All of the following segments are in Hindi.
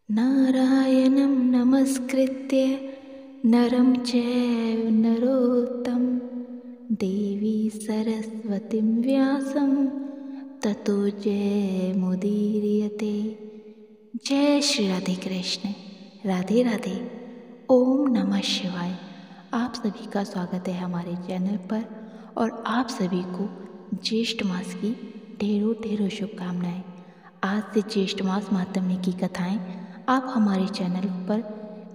नारायणं नमस्कृत्य नरं चैव नरोत्तमं देवी सरस्वतीं व्यासं ततो जयमुदीरयते। जय श्री राधे कृष्ण। राधे राधे। ओम नमः शिवाय। आप सभी का स्वागत है हमारे चैनल पर और आप सभी को ज्येष्ठ मास की ढेरों ढेरों शुभकामनाएं। आज से ज्येष्ठ मास महात्म्य की कथाएं आप हमारे चैनल पर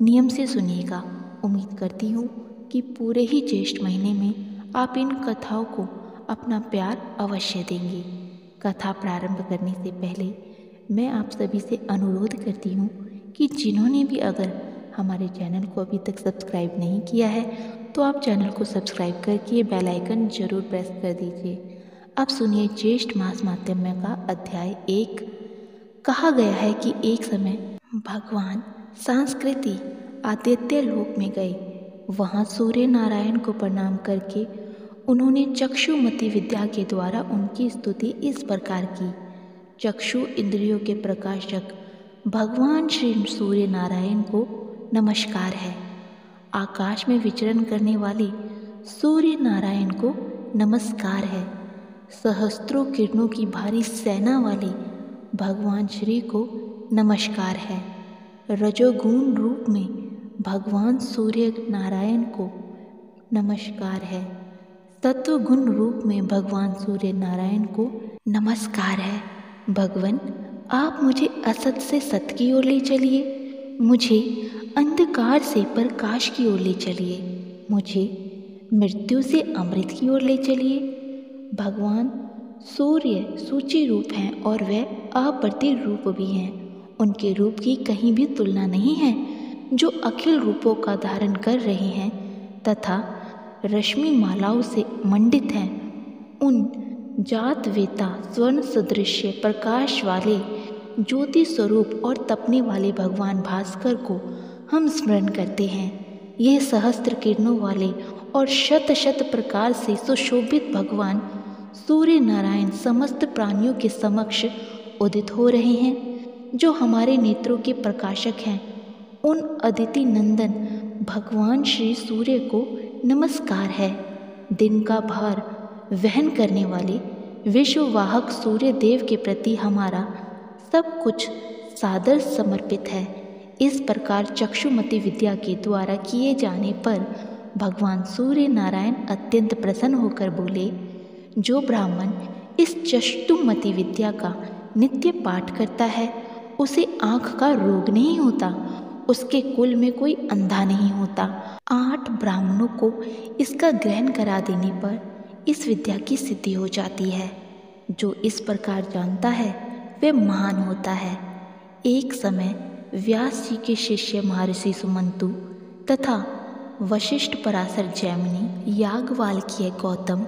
नियम से सुनिएगा। उम्मीद करती हूँ कि पूरे ही ज्येष्ठ महीने में आप इन कथाओं को अपना प्यार अवश्य देंगे। कथा प्रारंभ करने से पहले मैं आप सभी से अनुरोध करती हूँ कि जिन्होंने भी अगर हमारे चैनल को अभी तक सब्सक्राइब नहीं किया है तो आप चैनल को सब्सक्राइब करके बेल आइकन जरूर प्रेस कर दीजिए। अब सुनिए ज्येष्ठ मास महात्म्य का अध्याय 1। कहा गया है कि एक समय भगवान संस्कृति आदित्य लोक में गए। वहाँ सूर्य नारायण को प्रणाम करके उन्होंने चक्षुमती विद्या के द्वारा उनकी स्तुति इस प्रकार की। चक्षु इंद्रियों के प्रकाशक भगवान श्री सूर्य नारायण को नमस्कार है। आकाश में विचरण करने वाले सूर्य नारायण को नमस्कार है। सहस्त्रों किरणों की भारी सेना वाले भगवान श्री को नमस्कार है। रजोगुण रूप में भगवान सूर्य नारायण को नमस्कार है। सत्वगुण रूप में भगवान सूर्य नारायण को नमस्कार है। भगवान, आप मुझे असत से सत की ओर ले चलिए, मुझे अंधकार से प्रकाश की ओर ले चलिए, मुझे मृत्यु से अमृत की ओर ले चलिए। भगवान सूर्य सूची रूप हैं और वे अप्रति रूप भी हैं। उनके रूप की कहीं भी तुलना नहीं है, जो अखिल रूपों का धारण कर रहे हैं तथा रश्मि मालाओं से मंडित हैं। उन जात वेता स्वर्ण सदृश्य प्रकाश वाले ज्योति स्वरूप और तपने वाले भगवान भास्कर को हम स्मरण करते हैं। ये सहस्त्र किरणों वाले और शत शत प्रकार से सुशोभित भगवान सूर्य नारायण समस्त प्राणियों के समक्ष उदित हो रहे हैं, जो हमारे नेत्रों के प्रकाशक हैं। उन अदिति नंदन भगवान श्री सूर्य को नमस्कार है। दिन का भार वहन करने वाले विश्ववाहक सूर्य देव के प्रति हमारा सब कुछ सादर समर्पित है। इस प्रकार चक्षुमती विद्या के द्वारा किए जाने पर भगवान सूर्य नारायण अत्यंत प्रसन्न होकर बोले, जो ब्राह्मण इस चक्षुमती विद्या का नित्य पाठ करता है उसे आँख का रोग नहीं होता, उसके कुल में कोई अंधा नहीं होता। 8 ब्राह्मणों को इसका ग्रहण करा देने पर इस विद्या की सिद्धि हो जाती है। जो इस प्रकार जानता है वह महान होता है। एक समय व्यास जी के शिष्य महर्षि सुमंतु तथा वशिष्ठ पराशर जैमिनी याज्ञवल्क्य गौतम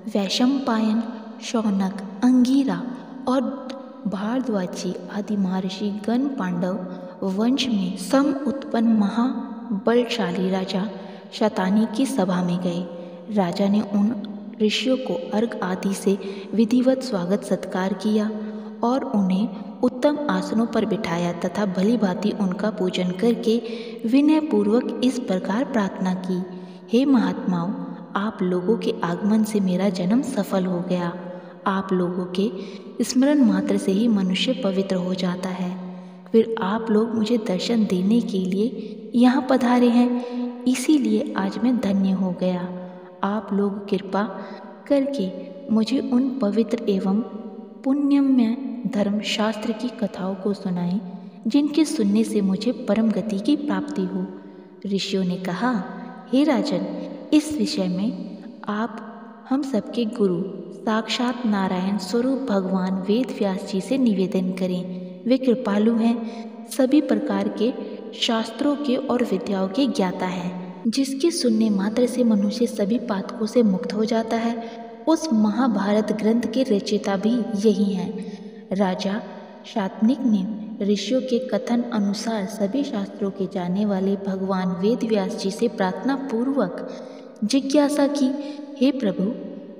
वैशंपायन शौनक अंगिरा और भारद्वाजी आदि महर्षि गण पांडव वंश में सम उत्पन्न महाबलशाली राजा शतानी की सभा में गए। राजा ने उन ऋषियों को अर्घ आदि से विधिवत स्वागत सत्कार किया और उन्हें उत्तम आसनों पर बिठाया तथा भली भांति उनका पूजन करके विनय पूर्वक इस प्रकार प्रार्थना की, हे महात्माओं, आप लोगों के आगमन से मेरा जन्म सफल हो गया। आप लोगों के स्मरण मात्र से ही मनुष्य पवित्र हो जाता है। फिर आप लोग मुझे दर्शन देने के लिए यहाँ पधारे हैं, इसीलिए आज मैं धन्य हो गया। आप लोग कृपा करके मुझे उन पवित्र एवं पुण्यमय धर्म शास्त्र की कथाओं को सुनाएं, जिनके सुनने से मुझे परम गति की प्राप्ति हो। ऋषियों ने कहा, हे राजन, इस विषय में आप हम सबके गुरु साक्षात नारायण स्वरूप भगवान वेद व्यास जी से निवेदन करें। वे कृपालु हैं, सभी प्रकार के शास्त्रों के और विद्याओं के ज्ञाता हैं, जिसके सुनने मात्र से मनुष्य सभी पातकों से मुक्त हो जाता है। उस महाभारत ग्रंथ के रचयिता भी यही हैं। राजा शातनिक ने ऋषियों के कथन अनुसार सभी शास्त्रों के जानने वाले भगवान वेद व्यास जी से प्रार्थना पूर्वक जिज्ञासा की, हे प्रभु,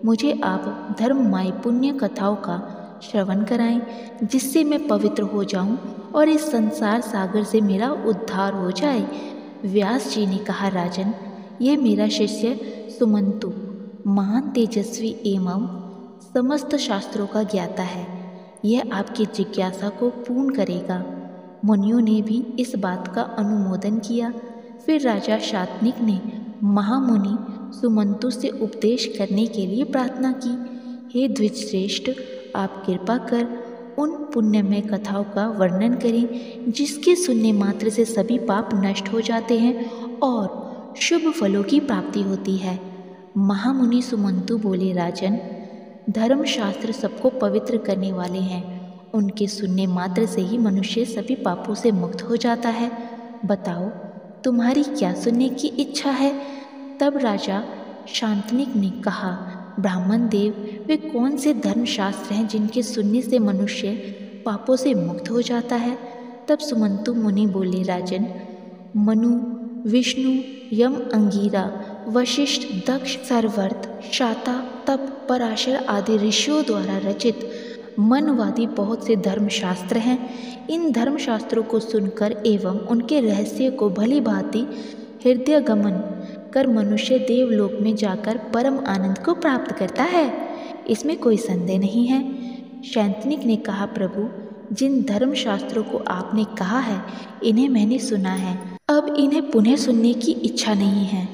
मुझे आप धर्ममय पुण्य कथाओं का श्रवण कराएं, जिससे मैं पवित्र हो जाऊं और इस संसार सागर से मेरा उद्धार हो जाए। व्यास जी ने कहा, राजन, यह मेरा शिष्य सुमंतु महान तेजस्वी एवं समस्त शास्त्रों का ज्ञाता है। यह आपकी जिज्ञासा को पूर्ण करेगा। मुनियों ने भी इस बात का अनुमोदन किया। फिर राजा शातनिक ने महामुनि सुमंतु से उपदेश करने के लिए प्रार्थना की। हे द्विजश्रेष्ठ, आप कृपा कर उन पुण्यमय कथाओं का वर्णन करें जिसके सुनने मात्र से सभी पाप नष्ट हो जाते हैं और शुभ फलों की प्राप्ति होती है। महामुनि सुमंतु बोले, राजन, धर्मशास्त्र सबको पवित्र करने वाले हैं। उनके सुनने मात्र से ही मनुष्य सभी पापों से मुक्त हो जाता है। बताओ, तुम्हारी क्या सुनने की इच्छा है? तब राजा शांतनिक ने कहा, ब्राह्मण देव, वे कौन से धर्मशास्त्र हैं जिनके सुनने से मनुष्य पापों से मुक्त हो जाता है? तब सुमंतु मुनि बोले, राजन, मनु, विष्णु, यम, अंगीरा, वशिष्ठ, दक्ष, सर्वर्थ, शाता, तप, पराशर आदि ऋषियों द्वारा रचित मनवादी बहुत से धर्मशास्त्र हैं। इन धर्मशास्त्रों को सुनकर एवं उनके रहस्य को भली भांति हृदय गमन कर मनुष्य देवलोक में जाकर परम आनंद को प्राप्त करता है। इसमें कोई संदेह नहीं है। शांतनिक ने कहा, प्रभु, जिन धर्मशास्त्रों को आपने कहा है इन्हें मैंने सुना है। अब इन्हें पुनः सुनने की इच्छा नहीं है।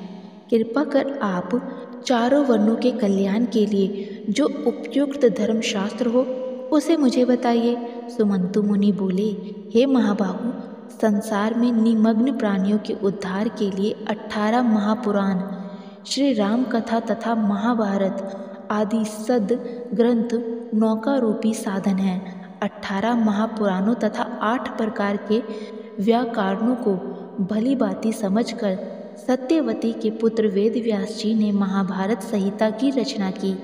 कृपा कर आप चारों वर्णों के कल्याण के लिए जो उपयुक्त धर्मशास्त्र हो उसे मुझे बताइए। सुमंतु मुनि बोले, हे महाबाहु, संसार में निमग्न प्राणियों के उद्धार के लिए 18 महापुराण, श्री राम कथा तथा महाभारत आदि सद ग्रंथ नौका रूपी साधन हैं। 18 महापुराणों तथा 8 प्रकार के व्याकरणों को भली भांति समझकर सत्यवती के पुत्र वेदव्यास जी ने महाभारत संहिता की रचना की,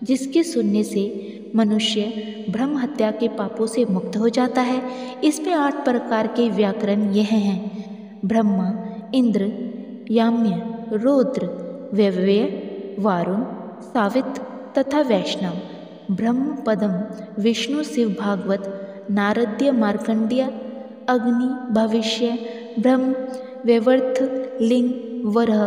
जिसके सुनने से मनुष्य ब्रह्म हत्या के पापों से मुक्त हो जाता है। इसमें 8 प्रकार के व्याकरण यह हैं: ब्रह्मा, इंद्र, याम्य, रुद्र, व्यव्यय, वारुण, सावित्र तथा वैष्णव। ब्रह्म पदम, विष्णु, शिव, भागवत, नारद्य, मार्कंडेय, अग्नि, भविष्य, ब्रह्म, वैवर्त, लिंग, वरह,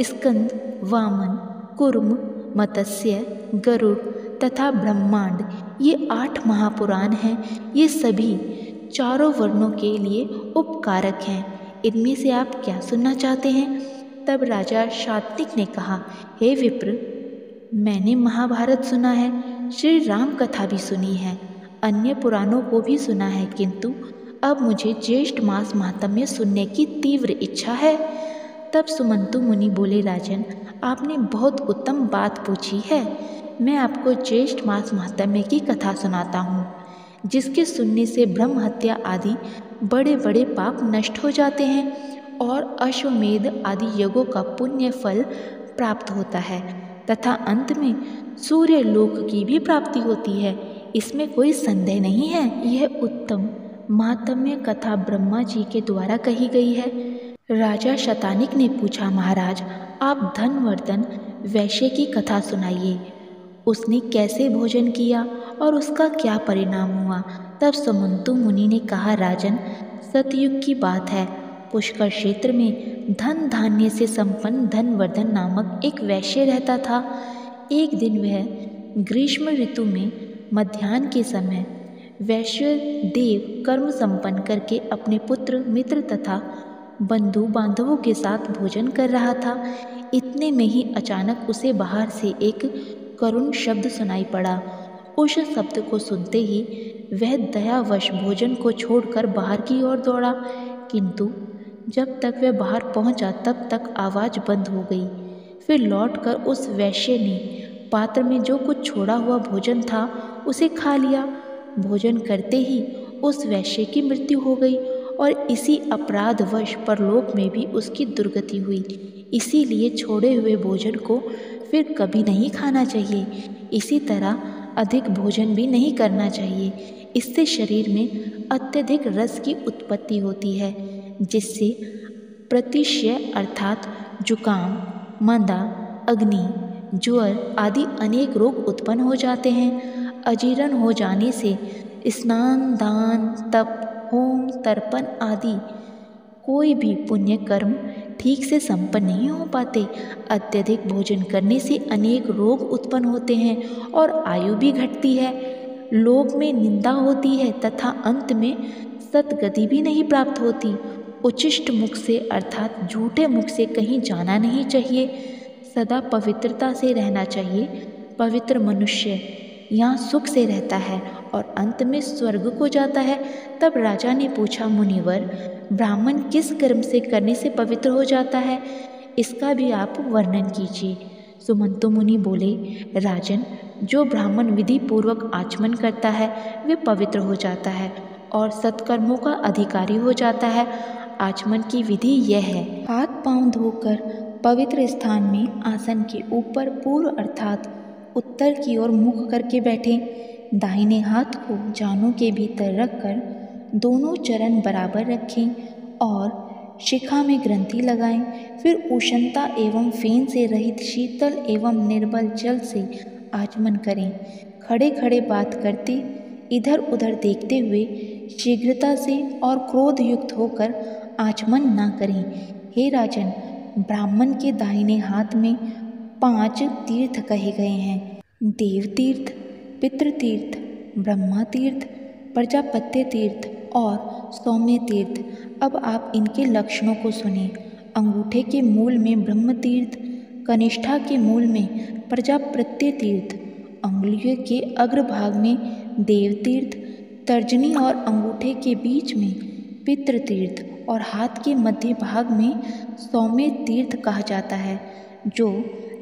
स्कंद, वामन, कूर्म, मत्स्य, गरुड़ तथा ब्रह्मांड, ये 8 महापुराण हैं। ये सभी चारों वर्णों के लिए उपकारक हैं। इनमें से आप क्या सुनना चाहते हैं? तब राजा शातनिक ने कहा, हे विप्र, मैंने महाभारत सुना है, श्री राम कथा भी सुनी है, अन्य पुराणों को भी सुना है, किंतु अब मुझे ज्येष्ठ मास महात्म्य सुनने की तीव्र इच्छा है। तब सुमंतु मुनि बोले, राजन, आपने बहुत उत्तम बात पूछी है। मैं आपको ज्येष्ठ मास महात्म्य की कथा सुनाता हूँ, जिसके सुनने से ब्रह्म हत्या आदि बड़े बड़े पाप नष्ट हो जाते हैं और अश्वमेध आदि यज्ञों का पुण्य फल प्राप्त होता है तथा अंत में सूर्य लोक की भी प्राप्ति होती है। इसमें कोई संदेह नहीं है। यह उत्तम महात्म्य कथा ब्रह्मा जी के द्वारा कही गई है। राजा शतानिक ने पूछा, महाराज, आप धनवर्धन वैश्य की कथा सुनाइए। उसने कैसे भोजन किया और उसका क्या परिणाम हुआ? तब सुमंतु मुनि ने कहा, राजन, सतयुग की बात है। पुष्कर क्षेत्र में धन धान्य से संपन्न धनवर्धन नामक एक वैश्य रहता था। एक दिन वह ग्रीष्म ऋतु में मध्याह्न के समय वैश्य देव कर्म संपन्न करके अपने पुत्र मित्र तथा बंधु बांधवों के साथ भोजन कर रहा था। इतने में ही अचानक उसे बाहर से एक करुण शब्द सुनाई पड़ा। उस शब्द को सुनते ही वह दयावश भोजन को छोड़कर बाहर की ओर दौड़ा, किंतु जब तक वह बाहर पहुंचा तब तक आवाज़ बंद हो गई। फिर लौटकर उस वैश्य ने पात्र में जो कुछ छोड़ा हुआ भोजन था उसे खा लिया। भोजन करते ही उस वैश्य की मृत्यु हो गई और इसी अपराधवश परलोक में भी उसकी दुर्गति हुई। इसीलिए छोड़े हुए भोजन को फिर कभी नहीं खाना चाहिए। इसी तरह अधिक भोजन भी नहीं करना चाहिए। इससे शरीर में अत्यधिक रस की उत्पत्ति होती है, जिससे प्रतिशय अर्थात जुकाम, मंदा, अग्नि, ज्वर आदि अनेक रोग उत्पन्न हो जाते हैं। अजीर्ण हो जाने से स्नान, दान, तप, होम, तर्पण आदि कोई भी पुण्य कर्म ठीक से संपन्न नहीं हो पाते। अत्यधिक भोजन करने से अनेक रोग उत्पन्न होते हैं और आयु भी घटती है, लोक में निंदा होती है तथा अंत में सद्गति भी नहीं प्राप्त होती। उच्छिष्ट मुख से अर्थात झूठे मुख से कहीं जाना नहीं चाहिए, सदा पवित्रता से रहना चाहिए। पवित्र मनुष्य यहाँ सुख से रहता है और अंत में स्वर्ग को जाता है। तब राजा ने पूछा, मुनिवर, ब्राह्मण किस कर्म से करने से पवित्र हो जाता है, इसका भी आप वर्णन कीजिए। सुमंतो मुनि बोले, राजन, जो ब्राह्मण विधि पूर्वक आचमन करता है वे पवित्र हो जाता है और सत्कर्मों का अधिकारी हो जाता है। आचमन की विधि यह है, हाथ पांव धोकर पवित्र स्थान में आसन के ऊपर पूर्व अर्थात उत्तर की ओर मुख करके बैठें। दाहिने हाथ को जांघों के भीतर रखकर दोनों चरण बराबर रखें और शिखा में ग्रंथि लगाएं। फिर उष्णता एवं फेन से रहित शीतल एवं निर्मल जल से आचमन करें। खड़े खड़े बात करते, इधर उधर देखते हुए शीघ्रता से और क्रोध युक्त होकर आचमन न करें। हे राजन, ब्राह्मण के दाहिने हाथ में 5 तीर्थ कहे गए हैं, देव तीर्थ, पितृ तीर्थ, ब्रह्मा तीर्थ, प्रजापत्य तीर्थ और सौम्य तीर्थ। अब आप इनके लक्षणों को सुनें। अंगूठे के मूल में ब्रह्म तीर्थ, कनिष्ठा के मूल में प्रजापत्य तीर्थ, अंगुलियों के अग्रभाग में देव तीर्थ, तर्जनी और अंगूठे के बीच में पितृ तीर्थ और हाथ के मध्य भाग में सौम्य तीर्थ कहा जाता है, जो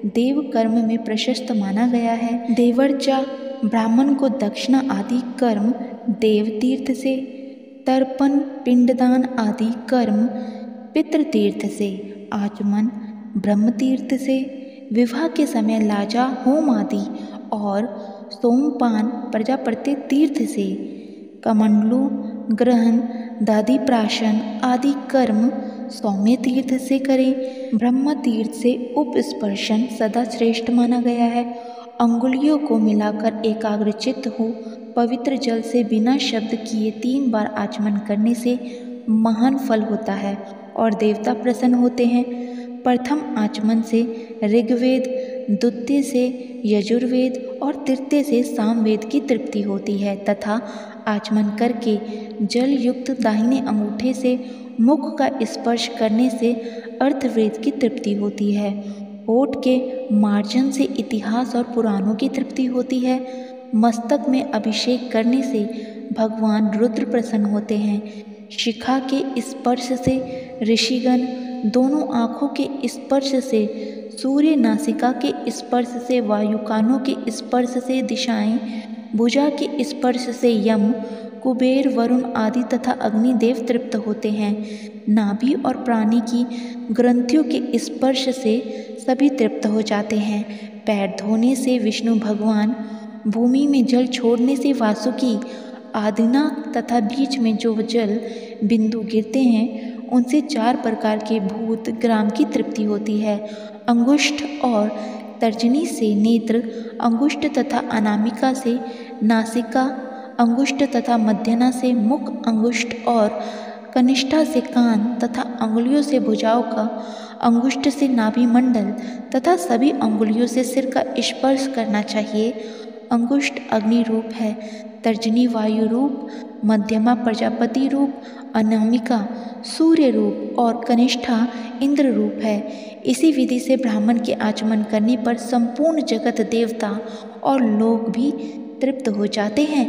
देव कर्म में प्रशस्त माना गया है। देवर्चा, ब्राह्मण को दक्षिणा आदि कर्म देव तीर्थ से, तर्पण, पिंडदान आदि कर्म पितृ तीर्थ से, आचमन ब्रह्म तीर्थ से, विवाह के समय लाजा, होम आदि और सोमपान प्रजापत्य तीर्थ से, कमंडलू, ग्रहण, दधिप्राशन आदि कर्म सौम्य तीर्थ से करें। ब्रह्म तीर्थ से उपस्पर्शन सदा श्रेष्ठ माना गया है। अंगुलियों को मिलाकर एकाग्रचित्त हो पवित्र जल से बिना शब्द किए 3 बार आचमन करने से महान फल होता है और देवता प्रसन्न होते हैं। प्रथम आचमन से ऋग्वेद, द्वितीय से यजुर्वेद और तृतीय से सामवेद की तृप्ति होती है तथा आचमन करके जल युक्त दाहिने अंगूठे से मुख का स्पर्श करने से अर्थवेद की तृप्ति होती है। होठ के मार्जन से इतिहास और पुराणों की तृप्ति होती है। मस्तक में अभिषेक करने से भगवान रुद्र प्रसन्न होते हैं। शिखा के स्पर्श से ऋषिगण, दोनों आँखों के स्पर्श से सूर्य, नासिका के स्पर्श से वायु, कानों के स्पर्श से दिशाएं, भुजा के स्पर्श से यम, कुबेर, वरुण आदि तथा अग्निदेव तृप्त होते हैं। नाभि और प्राणी की ग्रंथियों के स्पर्श से सभी तृप्त हो जाते हैं। पैर धोने से विष्णु भगवान, भूमि में जल छोड़ने से वासुकी, आदिनाग तथा बीच में जो जल बिंदु गिरते हैं उनसे 4 प्रकार के भूत ग्राम की तृप्ति होती है। अंगुष्ठ और तर्जनी से नेत्र, अंगुष्ठ तथा अनामिका से नासिका, अंगुष्ठ तथा मध्यना से मुख, अंगुष्ठ और कनिष्ठा से कान तथा अंगुलियों से भुजाओं का, अंगुष्ठ से नाभि मंडल तथा सभी अंगुलियों से सिर का स्पर्श करना चाहिए। अंगुष्ठ अग्नि रूप है, तर्जनी वायु रूप, मध्यमा प्रजापति रूप, अनामिका सूर्य रूप और कनिष्ठा इंद्र रूप है। इसी विधि से ब्राह्मण के आचमन करने पर संपूर्ण जगत, देवता और लोग भी तृप्त हो जाते हैं।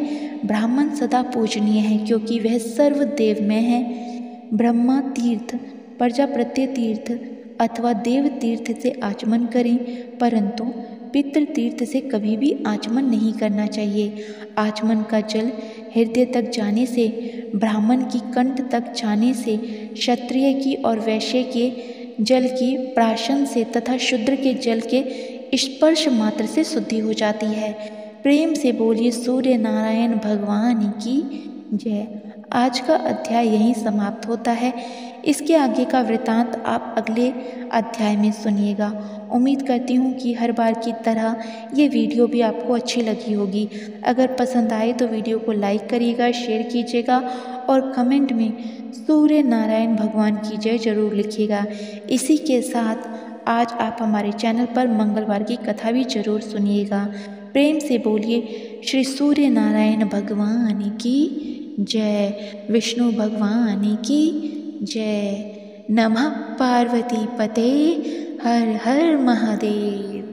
ब्राह्मण सदा पूजनीय है क्योंकि वह सर्वदेवमय है। ब्रह्मा तीर्थ, प्रजापत्य तीर्थ अथवा देव तीर्थ से आचमन करें, परंतु पितृ तीर्थ से कभी भी आचमन नहीं करना चाहिए। आचमन का जल हृदय तक जाने से, ब्राह्मण की कंठ तक जाने से, क्षत्रिय की और वैश्य के जल की प्राशन से तथा शूद्र के जल के स्पर्श मात्र से शुद्धि हो जाती है। प्रेम से बोलिए सूर्य नारायण भगवान की जय। आज का अध्याय यहीं समाप्त होता है। इसके आगे का वृतांत आप अगले अध्याय में सुनिएगा। उम्मीद करती हूँ कि हर बार की तरह ये वीडियो भी आपको अच्छी लगी होगी। अगर पसंद आए तो वीडियो को लाइक करिएगा, शेयर कीजिएगा और कमेंट में सूर्य नारायण भगवान की जय जरूर लिखिएगा। इसी के साथ आज आप हमारे चैनल पर मंगलवार की कथा भी जरूर सुनिएगा। प्रेम से बोलिए श्री सूर्य नारायण भगवान की जय, विष्णु भगवान की जय। नमः पार्वती पते, हर हर महादेव।